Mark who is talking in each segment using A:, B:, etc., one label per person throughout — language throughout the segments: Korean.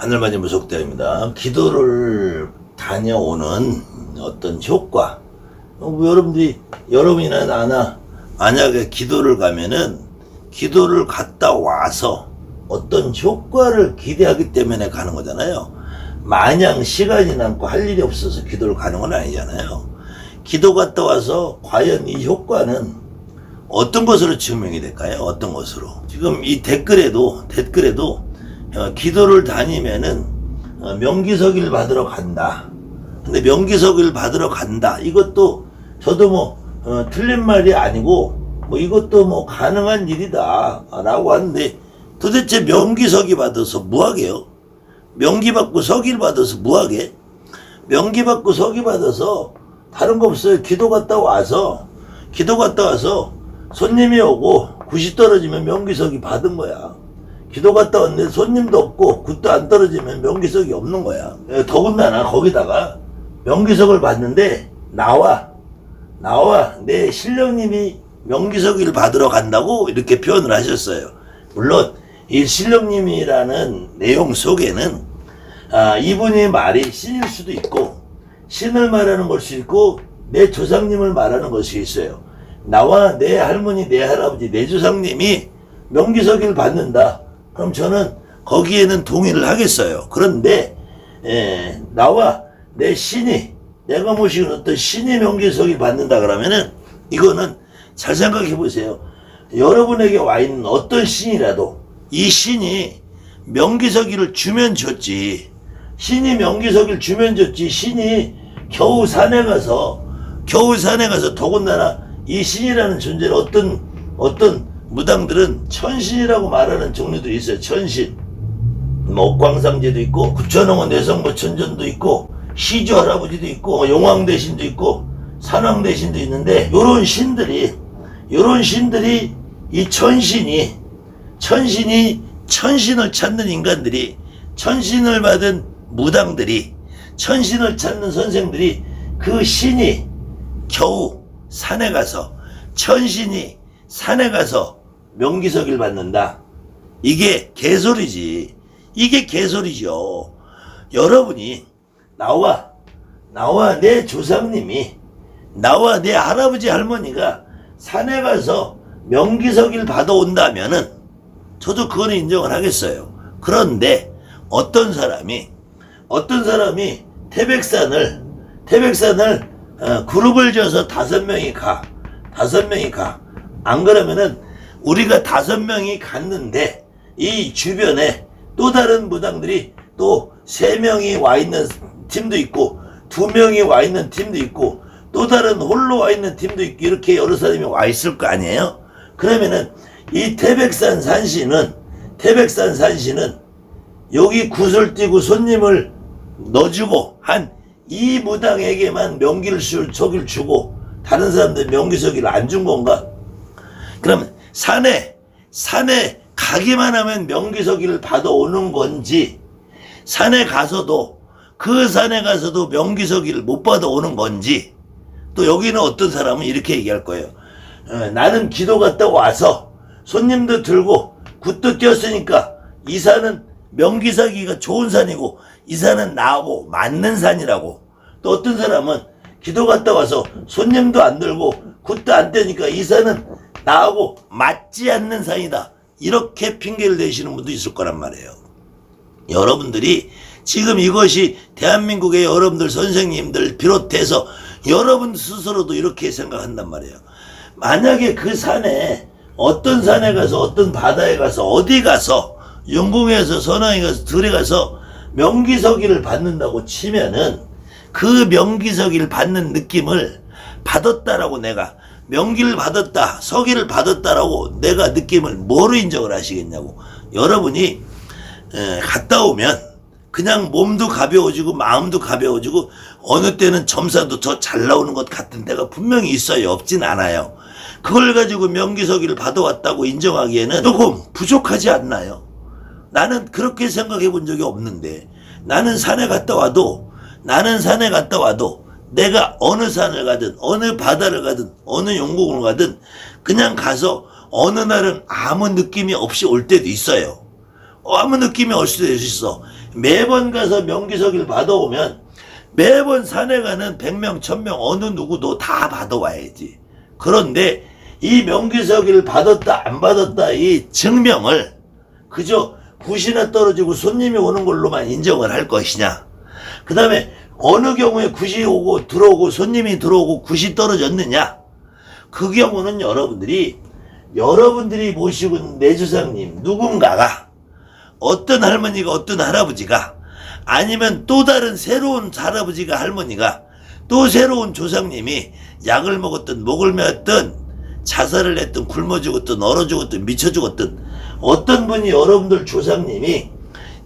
A: 하늘만이 무속대입니다. 기도를 다녀오는 어떤 효과. 여러분이나 나나 만약에 기도를 가면은 기도를 갔다 와서 어떤 효과를 기대하기 때문에 가는 거잖아요. 마냥 시간이 남고 할 일이 없어서 기도를 가는 건 아니잖아요. 기도 갔다 와서 과연 이 효과는 어떤 것으로 증명이 될까요? 어떤 것으로? 지금 이 댓글에도 기도를 다니면은 명기석일 받으러 간다. 근데 명기석일 받으러 간다. 이것도 저도 틀린 말이 아니고 이것도 가능한 일이다 라고 하는데, 도대체 명기석이 받아서 뭐하게요? 명기받고 석일 받아서 뭐하게? 명기받고 석이 받아서 다른 거 없어요. 기도 갔다 와서 손님이 오고 굿이 떨어지면 명기석이 받은 거야. 기도 갔다 왔는데 손님도 없고 굿도 안 떨어지면 명기석이 없는 거야. 더군다나 거기다가 명기석을 받는데 나와 내 신령님이 명기석을 받으러 간다고 이렇게 표현을 하셨어요. 물론 이 신령님이라는 내용 속에는 이분의 말이 신일 수도 있고, 신을 말하는 것이 있고, 내 조상님을 말하는 것이 있어요. 나와 내 할머니, 내 할아버지, 내 조상님이 명기석을 받는다. 그럼 저는 거기에는 동의를 하겠어요. 그런데 나와 내 신이, 내가 모시는 어떤 신이 명기석을 받는다 그러면은, 이거는 잘 생각해 보세요. 여러분에게 와 있는 어떤 신이라도 이 신이 명기석이를 주면 줬지. 신이 명기석이를 주면 줬지. 신이 겨우 산에 가서 더군다나 이 신이라는 존재를 어떤 무당들은 천신이라고 말하는 종류들이 있어요. 천신. 옥광상제도 있고, 구천홍은 내성모천전도 있고, 시주 할아버지도 있고, 용왕대신도 있고, 산왕대신도 있는데, 요런 신들이 이 천신을 찾는 인간들이, 천신을 받은 무당들이, 천신을 찾는 선생들이, 그 신이 겨우 산에 가서, 천신이 산에 가서 명기석을 받는다. 이게 개소리지. 이게 개소리죠. 여러분이 나와 내 조상님이, 나와 내 할아버지 할머니가 산에 가서 명기석을 받아온다면은 저도 그거는 인정을 하겠어요. 그런데 어떤 사람이 태백산을 그룹을 지어서 5명이 가. 안 그러면은 우리가 5명이 갔는데 이 주변에 또 다른 무당들이 또 3명이 와 있는 팀도 있고, 2명이 와 있는 팀도 있고, 또 다른 홀로 와 있는 팀도 있고, 이렇게 여러 사람이 와 있을 거 아니에요? 그러면은 이 태백산 산신은 여기 굿을 띄고 손님을 넣어주고 한 이 무당에게만 명기석을 주고 다른 사람들 명기석을 안 준 건가? 그러면 산에 가기만 하면 명기석을 받아오는 건지, 산에 가서도 명기석을 못 받아오는 건지. 또 여기는 어떤 사람은 이렇게 얘기할 거예요. 나는 기도 갔다 와서 손님도 들고 굿도 띄었으니까 이 산은 명기석이가 좋은 산이고 이 산은 나하고 맞는 산이라고. 또 어떤 사람은 기도 갔다 와서 손님도 안 들고 굿도 안 떼니까 이 산은 나하고 맞지 않는 산이다. 이렇게 핑계를 대시는 분도 있을 거란 말이에요. 여러분들이 지금 이것이 대한민국의 여러분들 선생님들 비롯해서 여러분 스스로도 이렇게 생각한단 말이에요. 만약에 그 산에, 어떤 산에 가서, 어떤 바다에 가서, 어디 가서, 영궁에서, 선왕에 가서, 들에 가서 명기석이를 받는다고 치면은 그 명기석이를 받는 느낌을 받았다라고, 내가 명기를 받았다, 석이를 받았다라고 내가 느낌을 뭐로 인정을 하시겠냐고. 여러분이 갔다 오면 그냥 몸도 가벼워지고 마음도 가벼워지고 어느 때는 점사도 더 잘 나오는 것 같은 때가 분명히 있어요. 없진 않아요. 그걸 가지고 명기석이를 받아왔다고 인정하기에는 조금 부족하지 않나요? 나는 그렇게 생각해 본 적이 없는데, 나는 산에 갔다 와도 내가 어느 산을 가든 어느 바다를 가든 어느 용궁을 가든 그냥 가서 어느 날은 아무 느낌이 없이 올 때도 있어요. 아무 느낌이 없을 때도 있어. 매번 가서 명기서기를 받아오면 매번 산에 가는 100명, 1000명 어느 누구도 다 받아와야지. 그런데 이 명기서기를 받았다 안 받았다 이 증명을 그저 굿이나 떨어지고 손님이 오는 걸로만 인정을 할 것이냐. 그 다음에 어느 경우에 굿이 오고 들어오고 손님이 들어오고 굿이 떨어졌느냐. 그 경우는 여러분들이 모시고 있는 내 조상님 누군가가 어떤 할머니가 어떤 할아버지가 아니면 또 다른 새로운 할아버지가 할머니가 또 새로운 조상님이 약을 먹었든 목을 메었든 자살을 했든 굶어 죽었든 얼어 죽었든 미쳐 죽었든 어떤 분이 여러분들 조상님이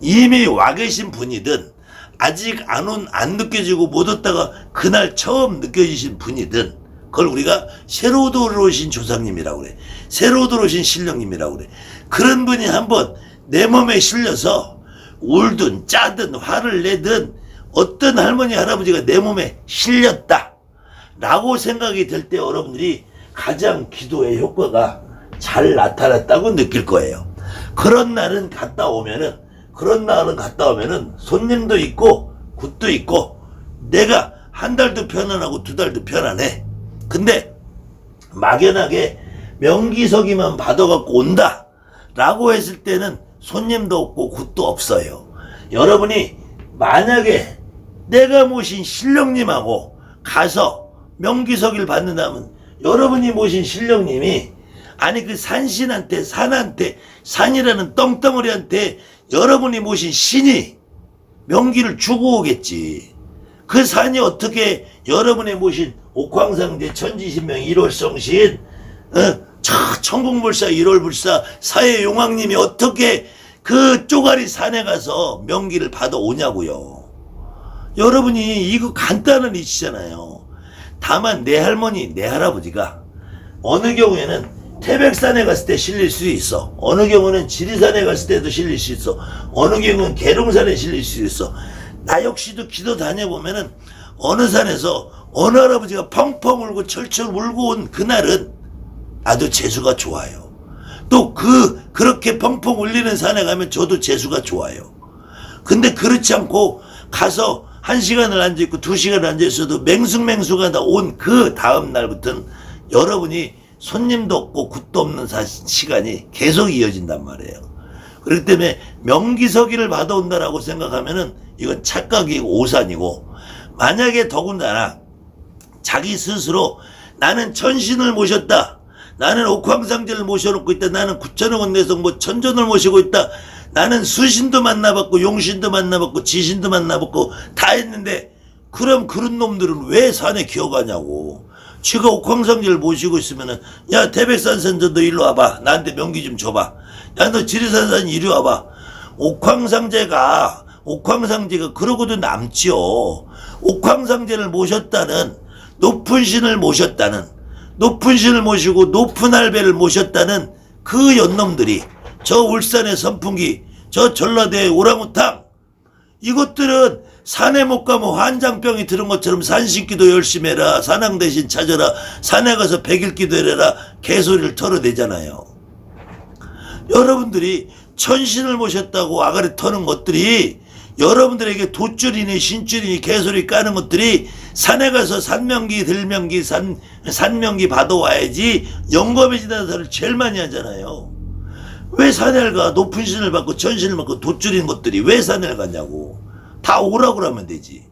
A: 이미 와 계신 분이든 아직 안 느껴지고 못 왔다가 그날 처음 느껴지신 분이든 그걸 우리가 새로 들어오신 조상님이라고 그래. 새로 들어오신 신령님이라고 그래. 그런 분이 한번 내 몸에 실려서 울든 짜든 화를 내든 어떤 할머니 할아버지가 내 몸에 실렸다 라고 생각이 될 때 여러분들이 가장 기도의 효과가 잘 나타났다고 느낄 거예요. 그런 날은 갔다 오면은 손님도 있고 굿도 있고 내가 한 달도 편안하고 두 달도 편안해. 근데 막연하게 명기서기만 받아갖고 온다 라고 했을 때는 손님도 없고 굿도 없어요. 여러분이 만약에 내가 모신 신령님하고 가서 명기서기를 받는다면 여러분이 모신 신령님이 아니 그 산신한테 산이라는 떵떵어리한테 여러분이 모신 신이 명기를 주고 오겠지. 그 산이 어떻게 여러분이 모신 옥황상제 천지신명 1월성신 천궁불사 1월불사 사해용왕님이 어떻게 그 쪼가리 산에 가서 명기를 받아오냐고요. 여러분이 이거 간단한 이치잖아요. 다만 내 할머니 내 할아버지가 어느 경우에는 태백산에 갔을 때 실릴 수 있어. 어느 경우는 지리산에 갔을 때도 실릴 수 있어. 어느 경우는 계룡산에 실릴 수 있어. 나 역시도 기도 다녀보면은 어느 산에서 어느 할아버지가 펑펑 울고 철철 울고 온 그날은 나도 재수가 좋아요. 또 그렇게 펑펑 울리는 산에 가면 저도 재수가 좋아요. 근데 그렇지 않고 가서 1시간을 앉아있고 2시간을 앉아있어도 맹숭맹수가 다 온 그 다음 날부터는 여러분이 손님도 없고 굿도 없는 시간이 계속 이어진단 말이에요. 그렇기 때문에 명기서기를 받아온다라고 생각하면은 이건 착각이고 오산이고, 만약에 더군다나 자기 스스로 나는 천신을 모셨다, 나는 옥황상제를 모셔놓고 있다, 나는 9천억 원 내서 뭐 천전을 모시고 있다, 나는 수신도 만나봤고 용신도 만나봤고 지신도 만나봤고 다 했는데, 그럼 그런 놈들은 왜 산에 기어가냐고. 지가 옥황상제를 모시고 있으면은, 야 태백산 선전 너 일로 와봐, 나한테 명기 좀 줘봐, 야 너 지리산산 이리 와봐. 옥황상제가 그러고도 남지요. 옥황상제를 모셨다는, 높은 신을 모셨다는, 높은 신을 모시고 높은 할배를 모셨다는 그 연놈들이, 저 울산의 선풍기, 저 전라도의 오랑우탕, 이것들은 산에 못 가면 환장병이 들은 것처럼 산신기도 열심히 해라, 산왕 대신 찾아라, 산에 가서 100일 기도해라 개소리를 털어대잖아요. 여러분들이 천신을 모셨다고 아가리 터는 것들이, 여러분들에게 돛줄이니 신줄이니 개소리 까는 것들이, 산에 가서 산명기 들명기 산명기 받아와야지 영검에 지나는 사람을 제일 많이 하잖아요. 왜 산에 가? 높은 신을 받고 천신을 받고 돛줄인 것들이 왜 산에 가냐고. 다 오라고 하면 되지.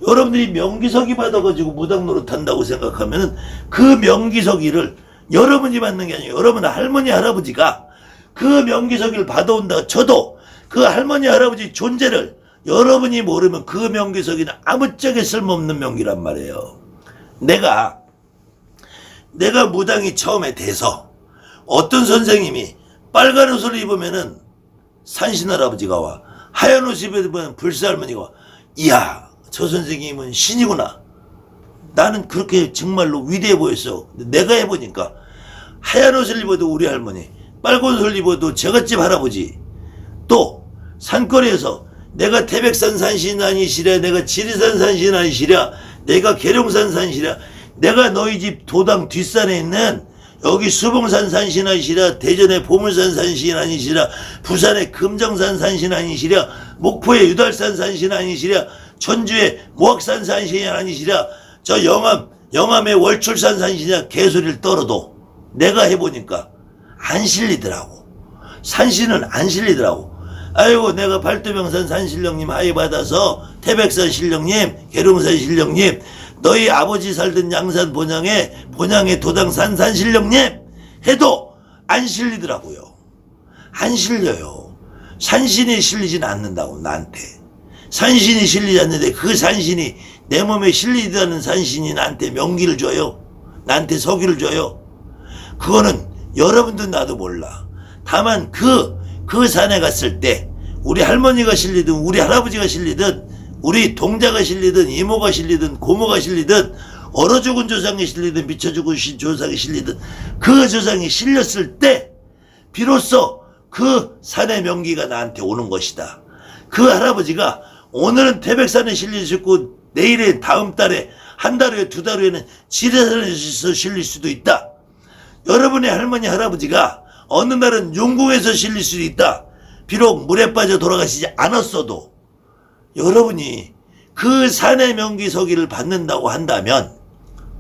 A: 여러분들이 명기서기 받아가지고 무당 노릇한다고 생각하면은 그 명기서기를 여러분이 받는 게 아니에요. 여러분 할머니 할아버지가 그 명기서기를 받아온다 쳐도 그 할머니 할아버지 존재를 여러분이 모르면 그 명기서기는 아무짝에 쓸모없는 명기란 말이에요. 내가 무당이 처음에 돼서 어떤 선생님이 빨간 옷을 입으면은 산신 할아버지가 와, 하얀 옷을 입으면 불사할머니가 와. 이야, 저 선생님은 신이구나. 나는 그렇게 정말로 위대해 보였어. 내가 해보니까 하얀 옷을 입어도 우리 할머니, 빨간 옷을 입어도 저갓집 할아버지, 또 산거리에서 내가 태백산 산신 아니시랴, 내가 지리산 산신 아니시랴, 내가 계룡산 산시랴, 내가 너희 집 도당 뒷산에 있는 여기 수봉산 산신아니시랴, 대전의 보물산 산신아니시랴, 부산의 금정산 산신아니시랴, 목포의 유달산 산신아니시랴, 전주의 모악산 산신아니시랴, 저 영암의 월출산 산신이냐 개소리를 떨어도 내가 해보니까 안 실리더라고. 산신은 안 실리더라고. 아이고 내가 발도명산 산신령님 하이 받아서 태백산 신령님, 계룡산 신령님, 너희 아버지 살던 양산 본향의 도당 산신령님 해도 안 실리더라고요. 안 실려요. 산신이 실리진 않는다고. 나한테 산신이 실리지 않는데 그 산신이 내 몸에 실리다는 산신이 나한테 명기를 줘요. 나한테 서기를 줘요. 그거는 여러분도 나도 몰라. 다만 그 산에 갔을 때 우리 할머니가 실리든 우리 할아버지가 실리든 우리 동자가 실리든 이모가 실리든 고모가 실리든 얼어 죽은 조상이 실리든 미쳐 죽으신 조상이 실리든 그 조상이 실렸을 때 비로소 그 산의 명기가 나한테 오는 것이다. 그 할아버지가 오늘은 태백산에 실리셨고 내일에 다음 달에 한 달 후에 두 달 후에는 지리산에서 실릴 수도 있다. 여러분의 할머니 할아버지가 어느 날은 용궁에서 실릴 수도 있다. 비록 물에 빠져 돌아가시지 않았어도 여러분이 그 산의 명기 서기를 받는다고 한다면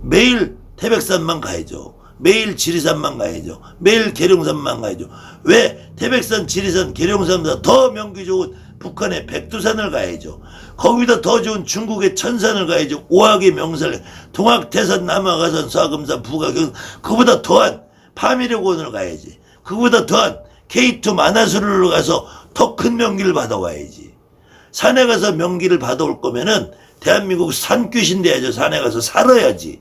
A: 매일 태백산만 가야죠. 매일 지리산만 가야죠. 매일 계룡산만 가야죠. 왜 태백산, 지리산, 계룡산보다 더 명기 좋은 북한의 백두산을 가야죠. 거기다 더 좋은 중국의 천산을 가야죠. 오악의 명산, 동학, 태산, 남아가산, 사금산, 부가경, 그보다 더한 파미력원을 가야지. 그보다 더한 K2 만화수를 가서 더 큰 명기를 받아와야지. 산에 가서 명기를 받아올 거면은 대한민국 산귀신 돼야죠. 산에 가서 살아야지.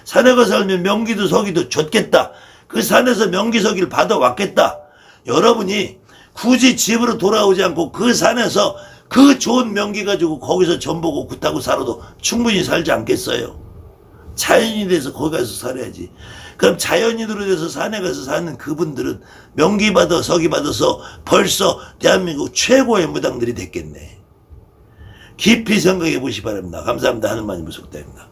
A: 산에 가서 살면 명기도 서기도 좋겠다. 그 산에서 명기 서기를 받아왔겠다. 여러분이 굳이 집으로 돌아오지 않고 그 산에서 그 좋은 명기 가지고 거기서 전보고 굿하고 살아도 충분히 살지 않겠어요? 자연이 돼서 거기 가서 살아야지. 그럼 자연인으로 돼서 산에 가서 사는 그분들은 명기 받아 서기 받아서 벌써 대한민국 최고의 무당들이 됐겠네. 깊이 생각해 보시 바랍니다. 감사합니다. 하늘만이 무속다입니다.